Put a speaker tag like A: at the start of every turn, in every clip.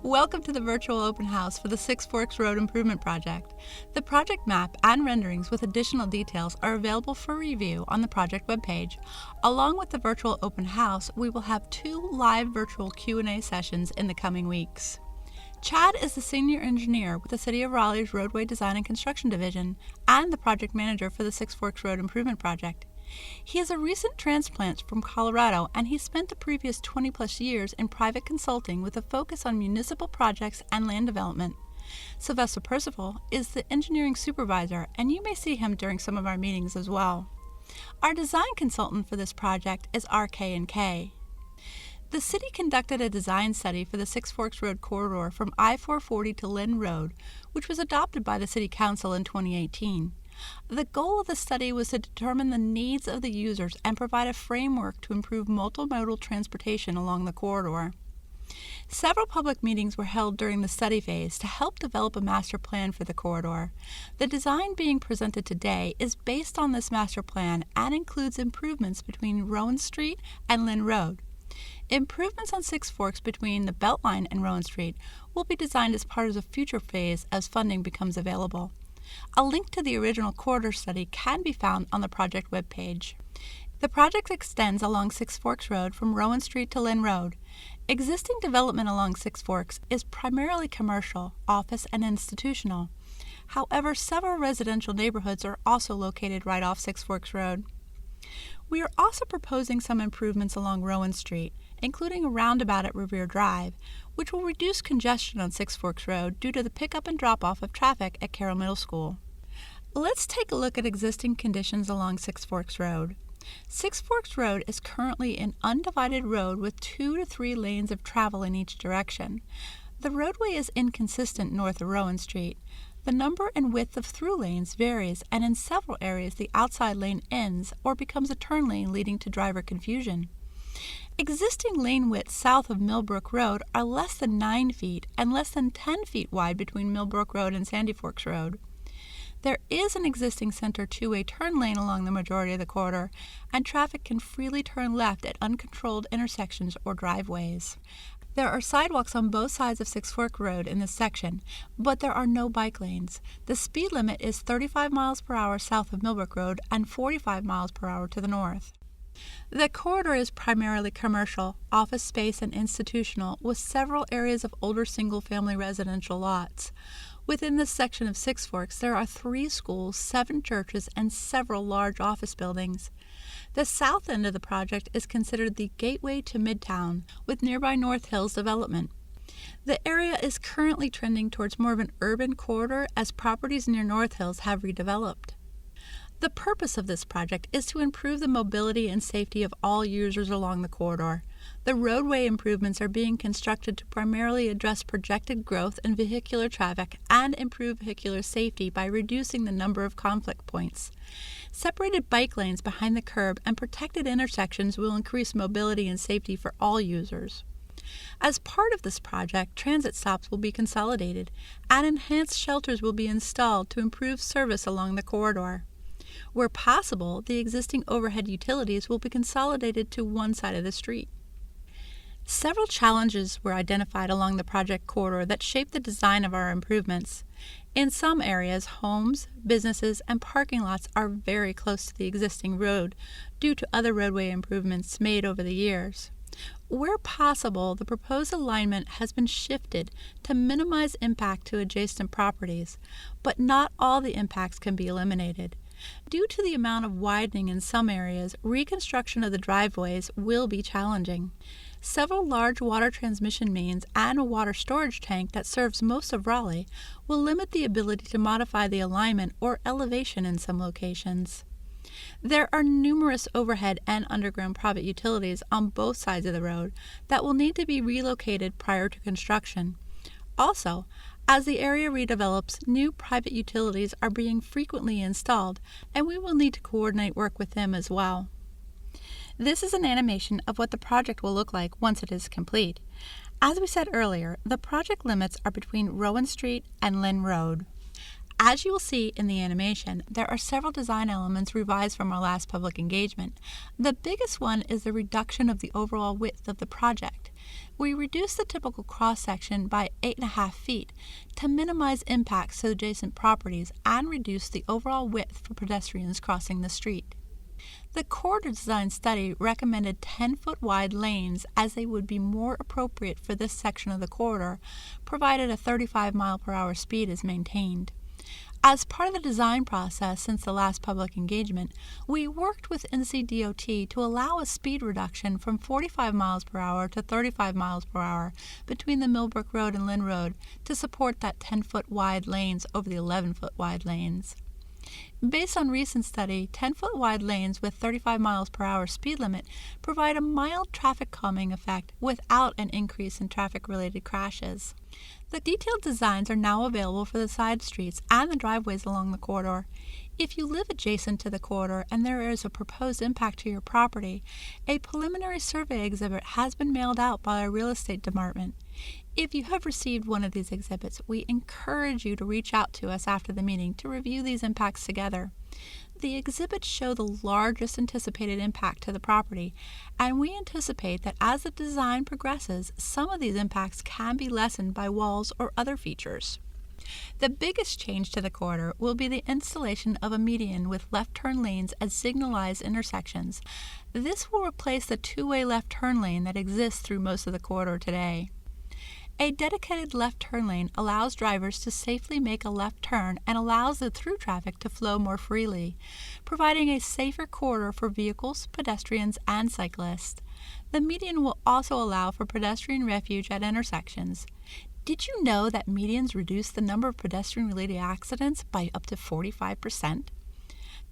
A: Welcome to the virtual open house for the Six Forks Road Improvement Project. The project map and renderings with additional details are available for review on the project webpage. Along with the virtual open house, we will have 2 live virtual Q&A sessions in the coming weeks. Chad is the senior engineer with the City of Raleigh's Roadway Design and Construction Division and the project manager for the Six Forks Road Improvement Project. He is a recent transplant from Colorado, and he spent the previous 20-plus years in private consulting with a focus on municipal projects and land development. Sylvester Percival is the engineering supervisor, and you may see him during some of our meetings as well. Our design consultant for this project is RK&K. The city conducted a design study for the Six Forks Road corridor from I-440 to Lynn Road, which was adopted by the City Council in 2018. The goal of the study was to determine the needs of the users and provide a framework to improve multimodal transportation along the corridor. Several public meetings were held during the study phase to help develop a master plan for the corridor. The design being presented today is based on this master plan and includes improvements between Rowan Street and Lynn Road. Improvements on Six Forks between the Beltline and Rowan Street will be designed as part of the future phase as funding becomes available. A link to the original corridor study can be found on the project webpage. The project extends along Six Forks Road from Rowan Street to Lynn Road. Existing development along Six Forks is primarily commercial, office, and institutional. However, several residential neighborhoods are also located right off Six Forks Road. We are also proposing some improvements along Rowan Street, including a roundabout at Revere Drive, which will reduce congestion on Six Forks Road due to the pickup and drop-off of traffic at Carroll Middle School. Let's take a look at existing conditions along Six Forks Road. Six Forks Road is currently an undivided road with 2 to 3 lanes of travel in each direction. The roadway is inconsistent north of Rowan Street. The number and width of through lanes varies, and in several areas the outside lane ends or becomes a turn lane, leading to driver confusion. Existing lane widths south of Millbrook Road are less than 9 feet and less than 10 feet wide between Millbrook Road and Sandy Forks Road. There is an existing center two-way turn lane along the majority of the corridor, and traffic can freely turn left at uncontrolled intersections or driveways. There are sidewalks on both sides of Six Forks Road in this section, but there are no bike lanes. The speed limit is 35 miles per hour south of Millbrook Road and 45 miles per hour to the north. The corridor is primarily commercial, office space, and institutional, with several areas of older single-family residential lots. Within this section of Six Forks, there are 3 schools, 7 churches, and several large office buildings. The south end of the project is considered the gateway to Midtown, with nearby North Hills development. The area is currently trending towards more of an urban corridor as properties near North Hills have redeveloped. The purpose of this project is to improve the mobility and safety of all users along the corridor. The roadway improvements are being constructed to primarily address projected growth in vehicular traffic and improve vehicular safety by reducing the number of conflict points. Separated bike lanes behind the curb and protected intersections will increase mobility and safety for all users. As part of this project, transit stops will be consolidated, and enhanced shelters will be installed to improve service along the corridor. Where possible, the existing overhead utilities will be consolidated to one side of the street. Several challenges were identified along the project corridor that shaped the design of our improvements. In some areas, homes, businesses, and parking lots are very close to the existing road due to other roadway improvements made over the years. Where possible, the proposed alignment has been shifted to minimize impact to adjacent properties, but not all the impacts can be eliminated. Due to the amount of widening in some areas, reconstruction of the driveways will be challenging. Several large water transmission mains and a water storage tank that serves most of Raleigh will limit the ability to modify the alignment or elevation in some locations. There are numerous overhead and underground private utilities on both sides of the road that will need to be relocated prior to construction. Also, as the area redevelops, new private utilities are being frequently installed, and we will need to coordinate work with them as well. This is an animation of what the project will look like once it is complete. As we said earlier, the project limits are between Rowan Street and Lynn Road. As you will see in the animation, there are several design elements revised from our last public engagement. The biggest one is the reduction of the overall width of the project. We reduced the typical cross-section by 8.5 feet to minimize impacts to adjacent properties and reduce the overall width for pedestrians crossing the street. The corridor design study recommended 10-foot wide lanes as they would be more appropriate for this section of the corridor, provided a 35 mph speed is maintained. As part of the design process since the last public engagement, we worked with NCDOT to allow a speed reduction from 45 mph to 35 mph between the Millbrook Road and Lynn Road to support that 10-foot wide lanes over the 11-foot wide lanes. Based on recent study, 10-foot wide lanes with 35 mph speed limit provide a mild traffic calming effect without an increase in traffic-related crashes. The detailed designs are now available for the side streets and the driveways along the corridor. If you live adjacent to the corridor and there is a proposed impact to your property, a preliminary survey exhibit has been mailed out by our real estate department. If you have received one of these exhibits, we encourage you to reach out to us after the meeting to review these impacts together. The exhibits show the largest anticipated impact to the property, and we anticipate that as the design progresses, some of these impacts can be lessened by walls or other features. The biggest change to the corridor will be the installation of a median with left turn lanes at signalized intersections. This will replace the two-way left turn lane that exists through most of the corridor today. A dedicated left turn lane allows drivers to safely make a left turn and allows the through traffic to flow more freely, providing a safer corridor for vehicles, pedestrians, and cyclists. The median will also allow for pedestrian refuge at intersections. Did you know that medians reduce the number of pedestrian-related accidents by up to 45%?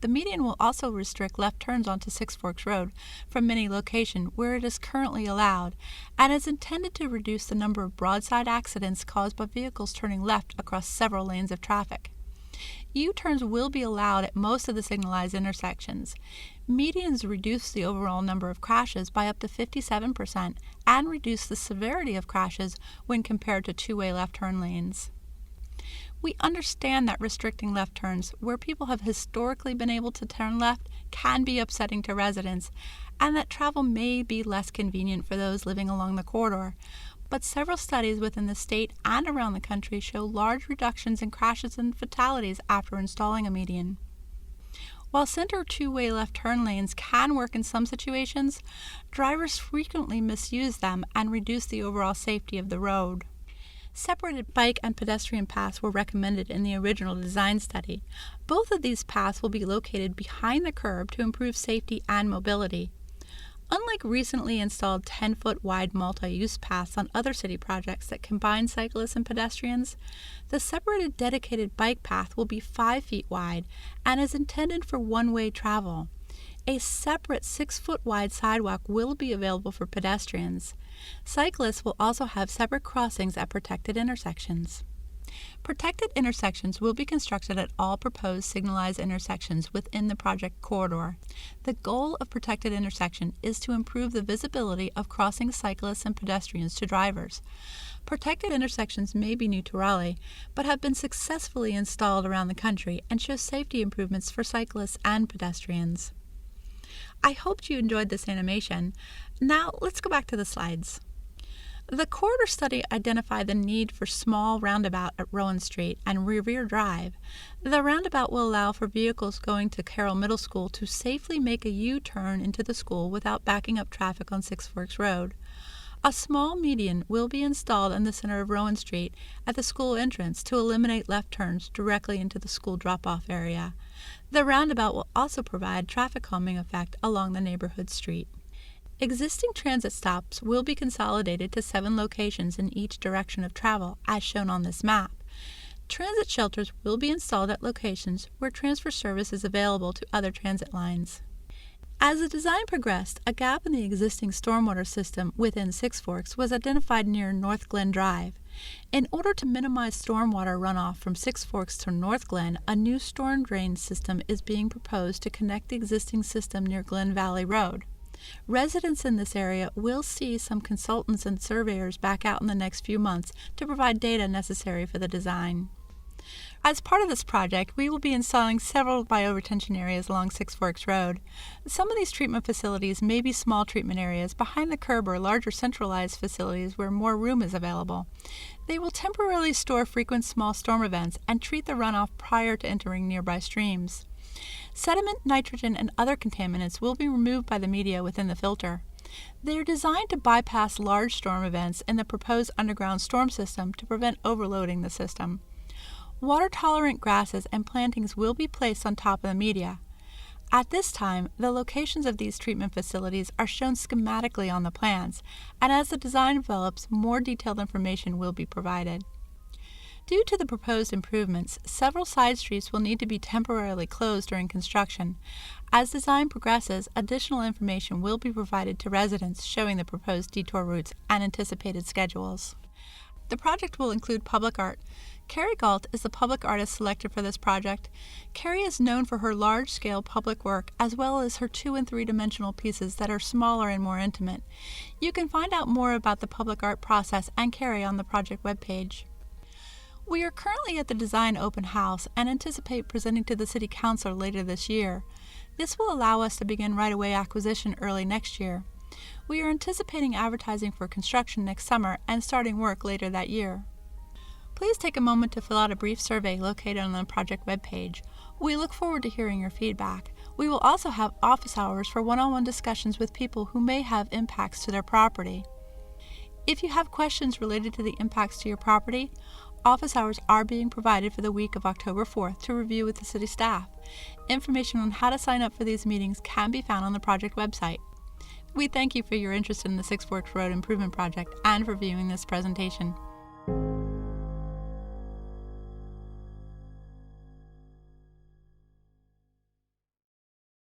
A: The median will also restrict left turns onto Six Forks Road from many locations where it is currently allowed, and is intended to reduce the number of broadside accidents caused by vehicles turning left across several lanes of traffic. U-turns will be allowed at most of the signalized intersections. Medians reduce the overall number of crashes by up to 57% and reduce the severity of crashes when compared to two-way left turn lanes. We understand that restricting left turns where people have historically been able to turn left can be upsetting to residents, and that travel may be less convenient for those living along the corridor. But several studies within the state and around the country show large reductions in crashes and fatalities after installing a median. While center two-way left turn lanes can work in some situations, drivers frequently misuse them and reduce the overall safety of the road. Separated bike and pedestrian paths were recommended in the original design study. Both of these paths will be located behind the curb to improve safety and mobility. Unlike recently installed 10-foot wide multi-use paths on other city projects that combine cyclists and pedestrians, the separated dedicated bike path will be 5 feet wide and is intended for one-way travel. A separate 6-foot wide sidewalk will be available for pedestrians. Cyclists will also have separate crossings at protected intersections. Protected intersections will be constructed at all proposed signalized intersections within the project corridor. The goal of protected intersection is to improve the visibility of crossing cyclists and pedestrians to drivers. Protected intersections may be new to Raleigh, but have been successfully installed around the country and show safety improvements for cyclists and pedestrians. I hoped you enjoyed this animation. Now let's go back to the slides. The corridor study identified the need for small roundabout at Rowan Street and Revere Drive. The roundabout will allow for vehicles going to Carroll Middle School to safely make a U-turn into the school without backing up traffic on Six Forks Road. A small median will be installed in the center of Rowan Street at the school entrance to eliminate left turns directly into the school drop-off area. The roundabout will also provide traffic calming effect along the neighborhood street. Existing transit stops will be consolidated to 7 locations in each direction of travel, as shown on this map. Transit shelters will be installed at locations where transfer service is available to other transit lines. As the design progressed, a gap in the existing stormwater system within Six Forks was identified near North Glen Drive. In order to minimize stormwater runoff from Six Forks to North Glen, a new storm drain system is being proposed to connect the existing system near Glen Valley Road. Residents in this area will see some consultants and surveyors back out in the next few months to provide data necessary for the design. As part of this project, we will be installing several bioretention areas along Six Forks Road. Some of these treatment facilities may be small treatment areas behind the curb or larger centralized facilities where more room is available. They will temporarily store frequent small storm events and treat the runoff prior to entering nearby streams. Sediment, nitrogen, and other contaminants will be removed by the media within the filter. They are designed to bypass large storm events in the proposed underground storm system to prevent overloading the system. Water-tolerant grasses and plantings will be placed on top of the media. At this time, the locations of these treatment facilities are shown schematically on the plans, and as the design develops, more detailed information will be provided. Due to the proposed improvements, several side streets will need to be temporarily closed during construction. As design progresses, additional information will be provided to residents showing the proposed detour routes and anticipated schedules. The project will include public art. Kerry Galt is the public artist selected for this project. Kerry is known for her large-scale public work as well as her 2- and 3-dimensional pieces that are smaller and more intimate. You can find out more about the public art process and Kerry on the project webpage. We are currently at the design open house and anticipate presenting to the City Council later this year. This will allow us to begin right-of-way acquisition early next year. We are anticipating advertising for construction next summer and starting work later that year. Please take a moment to fill out a brief survey located on the project webpage. We look forward to hearing your feedback. We will also have office hours for one-on-one discussions with people who may have impacts to their property. If you have questions related to the impacts to your property, office hours are being provided for the week of October 4th to review with the city staff. Information on how to sign up for these meetings can be found on the project website. We thank you for your interest in the Six Forks Road Improvement Project and for viewing this presentation.